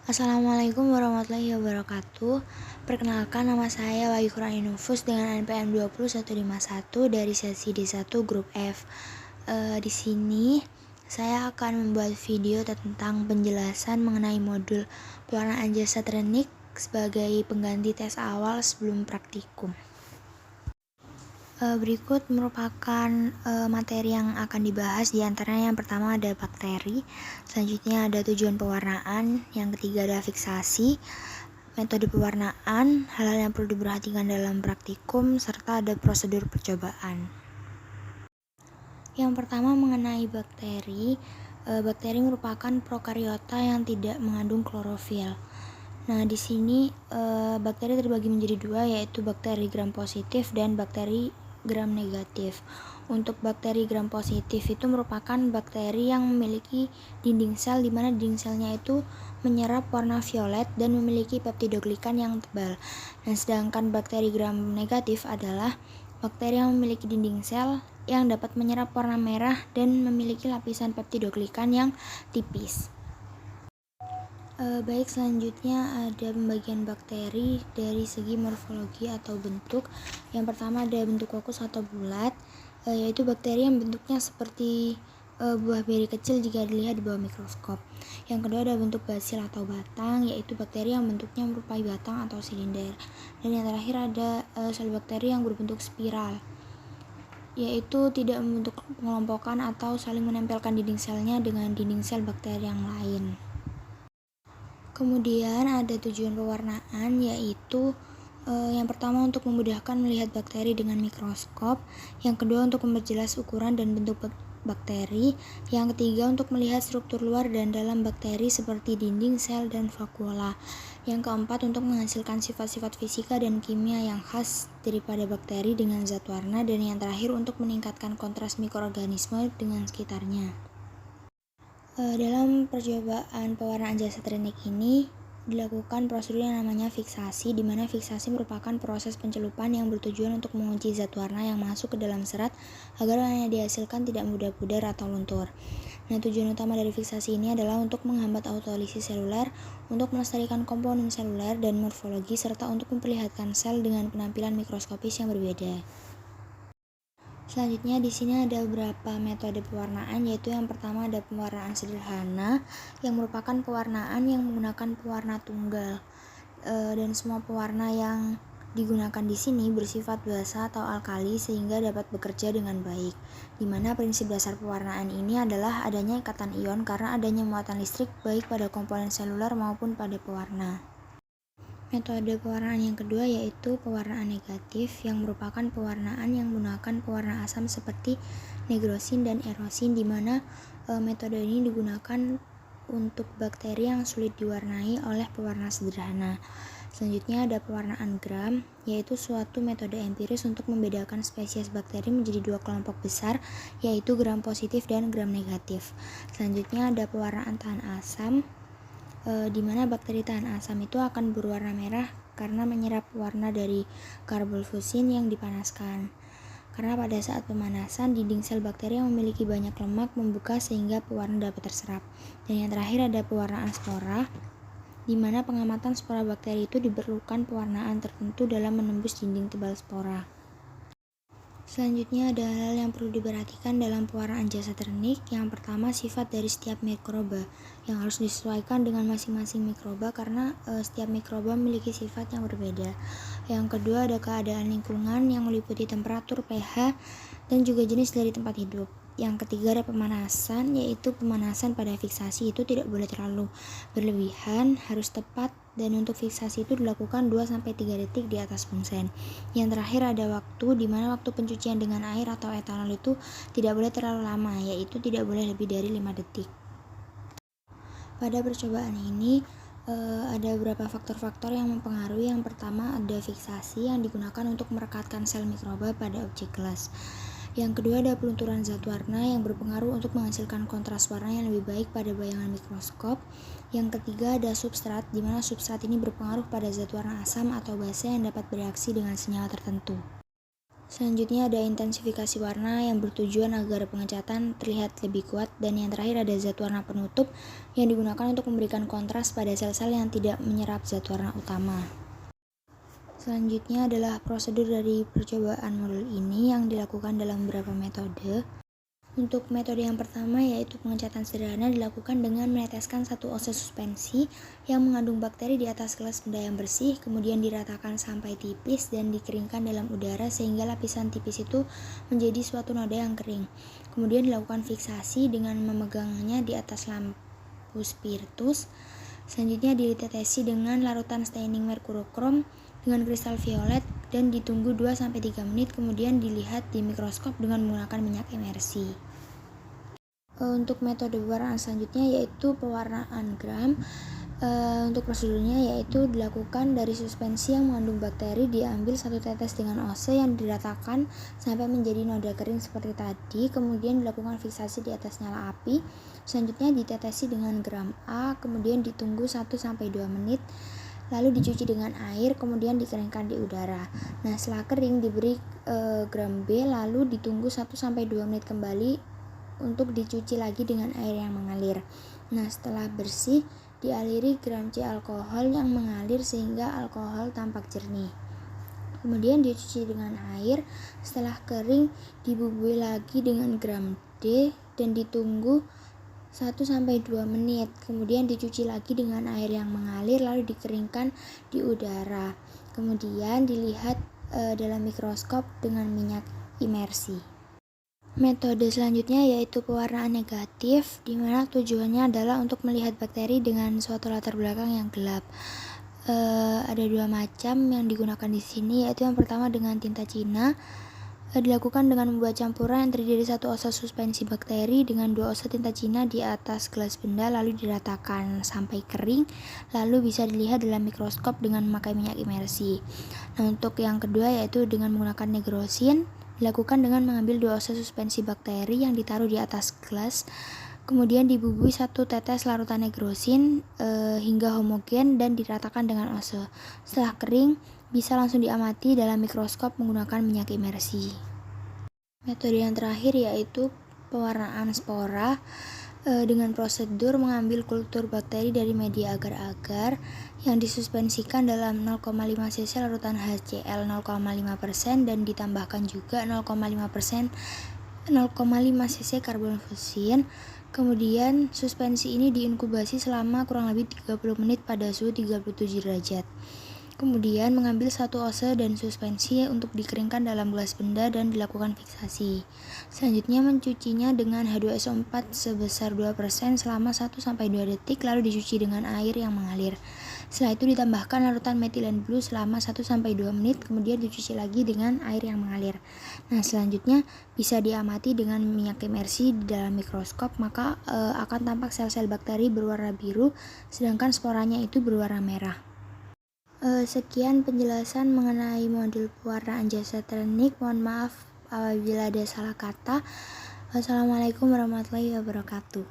Assalamualaikum warahmatullahi wabarakatuh. Perkenalkan, nama saya Wahyu Nufus dengan NPM 20151 dari sesi D1 grup F. Di sini saya akan membuat video tentang penjelasan mengenai modul pewarnaan jasa trenik sebagai pengganti tes awal sebelum praktikum. Berikut merupakan materi yang akan dibahas. Di antaranya yang pertama ada bakteri, selanjutnya ada tujuan pewarnaan, yang ketiga ada fiksasi, metode pewarnaan, hal-hal yang perlu diperhatikan dalam praktikum, serta ada prosedur percobaan. Yang pertama mengenai bakteri. Bakteri merupakan prokariota yang tidak mengandung klorofil. Nah, di sini bakteri terbagi menjadi dua, yaitu bakteri gram positif dan bakteri gram negatif. Untuk bakteri gram positif itu merupakan bakteri yang memiliki dinding sel, di mana dinding selnya itu menyerap warna violet dan memiliki peptidoglikan yang tebal. Dan sedangkan bakteri gram negatif adalah bakteri yang memiliki dinding sel yang dapat menyerap warna merah dan memiliki lapisan peptidoglikan yang tipis. Baik, selanjutnya ada pembagian bakteri dari segi morfologi atau bentuk. Yang pertama ada bentuk kokus atau bulat, yaitu bakteri yang bentuknya seperti buah beri kecil jika dilihat di bawah mikroskop. Yang kedua ada bentuk basil atau batang, yaitu bakteri yang bentuknya menyerupai batang atau silinder. Dan yang terakhir ada sel bakteri yang berbentuk spiral, yaitu tidak membentuk pengelompokan atau saling menempelkan dinding selnya dengan dinding sel bakteri yang lain. Kemudian ada tujuan pewarnaan, yaitu yang pertama untuk memudahkan melihat bakteri dengan mikroskop, yang kedua untuk memperjelas ukuran dan bentuk bakteri, yang ketiga untuk melihat struktur luar dan dalam bakteri seperti dinding sel dan vakuola, yang keempat untuk menghasilkan sifat-sifat fisika dan kimia yang khas daripada bakteri dengan zat warna, dan yang terakhir untuk meningkatkan kontras mikroorganisme dengan sekitarnya. Dalam percobaan pewarnaan jasa trenik ini dilakukan prosedur yang namanya fiksasi, di mana fiksasi merupakan proses pencelupan yang bertujuan untuk mengunci zat warna yang masuk ke dalam serat agar warna yang dihasilkan tidak mudah pudar atau luntur. Nah, tujuan utama dari fiksasi ini adalah untuk menghambat autolisis seluler, untuk melestarikan komponen seluler dan morfologi, serta untuk memperlihatkan sel dengan penampilan mikroskopis yang berbeda. Selanjutnya di sini ada beberapa metode pewarnaan, yaitu yang pertama ada pewarnaan sederhana yang merupakan pewarnaan yang menggunakan pewarna tunggal. Dan semua pewarna yang digunakan di sini bersifat basa atau alkali sehingga dapat bekerja dengan baik. Di mana prinsip dasar pewarnaan ini adalah adanya ikatan ion karena adanya muatan listrik baik pada komponen seluler maupun pada pewarna. Metode pewarnaan yang kedua yaitu pewarnaan negatif, yang merupakan pewarnaan yang menggunakan pewarna asam seperti negrosin dan erosin, di mana metode ini digunakan untuk bakteri yang sulit diwarnai oleh pewarna sederhana. Selanjutnya ada pewarnaan gram, yaitu suatu metode empiris untuk membedakan spesies bakteri menjadi dua kelompok besar, yaitu gram positif dan gram negatif. Selanjutnya ada pewarnaan tahan asam, di mana bakteri tahan asam itu akan berwarna merah karena menyerap warna dari karbonfusin yang dipanaskan. Karena pada saat pemanasan, dinding sel bakteri yang memiliki banyak lemak membuka sehingga pewarna dapat terserap. Dan yang terakhir ada pewarnaan spora, di mana pengamatan spora bakteri itu diperlukan pewarnaan tertentu dalam menembus dinding tebal spora. Selanjutnya ada hal yang perlu diperhatikan dalam pewarnaan jasa trenik. Yang pertama, sifat dari setiap mikroba yang harus disesuaikan dengan masing-masing mikroba karena setiap mikroba memiliki sifat yang berbeda. Yang kedua, ada keadaan lingkungan yang meliputi temperatur, pH, dan juga jenis dari tempat hidup. Yang ketiga ada pemanasan, yaitu pemanasan pada fiksasi itu tidak boleh terlalu berlebihan, harus tepat, dan untuk fiksasi itu dilakukan 2-3 detik di atas pungsen. Yang terakhir ada waktu, di mana waktu pencucian dengan air atau etanol itu tidak boleh terlalu lama, yaitu tidak boleh lebih dari 5 detik. Pada percobaan ini ada beberapa faktor-faktor yang mempengaruhi. Yang pertama ada fiksasi yang digunakan untuk merekatkan sel mikroba pada objek gelas. Yang kedua ada pelunturan zat warna yang berpengaruh untuk menghasilkan kontras warna yang lebih baik pada bayangan mikroskop. Yang ketiga ada substrat, di mana substrat ini berpengaruh pada zat warna asam atau basa yang dapat bereaksi dengan senyawa tertentu. Selanjutnya ada intensifikasi warna yang bertujuan agar pengecatan terlihat lebih kuat, dan yang terakhir ada zat warna penutup yang digunakan untuk memberikan kontras pada sel-sel yang tidak menyerap zat warna utama. Selanjutnya adalah prosedur dari percobaan modul ini yang dilakukan dalam beberapa metode. Untuk metode yang pertama yaitu pengecatan sederhana dilakukan dengan meneteskan satu ose suspensi yang mengandung bakteri di atas gelas benda yang bersih, kemudian diratakan sampai tipis dan dikeringkan dalam udara sehingga lapisan tipis itu menjadi suatu noda yang kering. Kemudian dilakukan fiksasi dengan memegangnya di atas lampu spiritus. Selanjutnya ditetesi dengan larutan staining merkurokrom dengan kristal violet dan ditunggu 2-3 menit, kemudian dilihat di mikroskop dengan menggunakan minyak imersi. Untuk metode pewarnaan selanjutnya yaitu pewarnaan gram. Untuk prosedurnya yaitu dilakukan dari suspensi yang mengandung bakteri, diambil 1 tetes dengan ose yang diratakan sampai menjadi noda kering seperti tadi, kemudian dilakukan fiksasi di atas nyala api. Selanjutnya ditetesi dengan gram A, kemudian ditunggu 1-2 menit, lalu dicuci dengan air, kemudian dikeringkan di udara. Nah, setelah kering diberi gram B, lalu ditunggu 1-2 menit kembali untuk dicuci lagi dengan air yang mengalir. Nah, setelah bersih dialiri gram C alkohol yang mengalir sehingga alkohol tampak jernih. Kemudian dicuci dengan air. Setelah kering dibumbui lagi dengan gram D dan ditunggu 1-2 menit. Kemudian dicuci lagi dengan air yang mengalir lalu dikeringkan di udara. Kemudian dilihat dalam mikroskop dengan minyak imersi. Metode selanjutnya yaitu pewarnaan negatif, di mana tujuannya adalah untuk melihat bakteri dengan suatu latar belakang yang gelap. Ada 2 macam yang digunakan di sini, yaitu yang pertama dengan tinta Cina. Dilakukan dengan membuat campuran yang terdiri dari 1 ose suspensi bakteri dengan 2 ose tinta Cina di atas gelas benda, lalu diratakan sampai kering, lalu bisa dilihat dalam mikroskop dengan memakai minyak imersi. Nah, untuk yang kedua yaitu dengan menggunakan negrosin, dilakukan dengan mengambil 2 ose suspensi bakteri yang ditaruh di atas gelas, kemudian dibumbui 1 tetes larutan negrosin hingga homogen dan diratakan dengan ose. Setelah kering, bisa langsung diamati dalam mikroskop menggunakan minyak imersi. Metode yang terakhir yaitu pewarnaan spora dengan prosedur mengambil kultur bakteri dari media agar-agar yang disuspensikan dalam 0,5 cc larutan HCl 0,5% dan ditambahkan juga 0,5 cc karbon fusin. Kemudian suspensi ini diinkubasi selama kurang lebih 30 menit pada suhu 37 derajat. Kemudian mengambil 1 ose dan suspensi untuk dikeringkan dalam gelas benda dan dilakukan fiksasi. Selanjutnya mencucinya dengan H2SO4 sebesar 2% selama 1-2 detik, lalu dicuci dengan air yang mengalir. Setelah itu ditambahkan larutan metilen blue selama 1-2 menit, kemudian dicuci lagi dengan air yang mengalir. Nah, selanjutnya bisa diamati dengan minyak imersi di dalam mikroskop, maka akan tampak sel-sel bakteri berwarna biru, sedangkan sporanya itu berwarna merah. Sekian penjelasan mengenai modul pewarnaan jasa teknik. Mohon maaf apabila ada salah kata. Wassalamualaikum warahmatullahi wabarakatuh.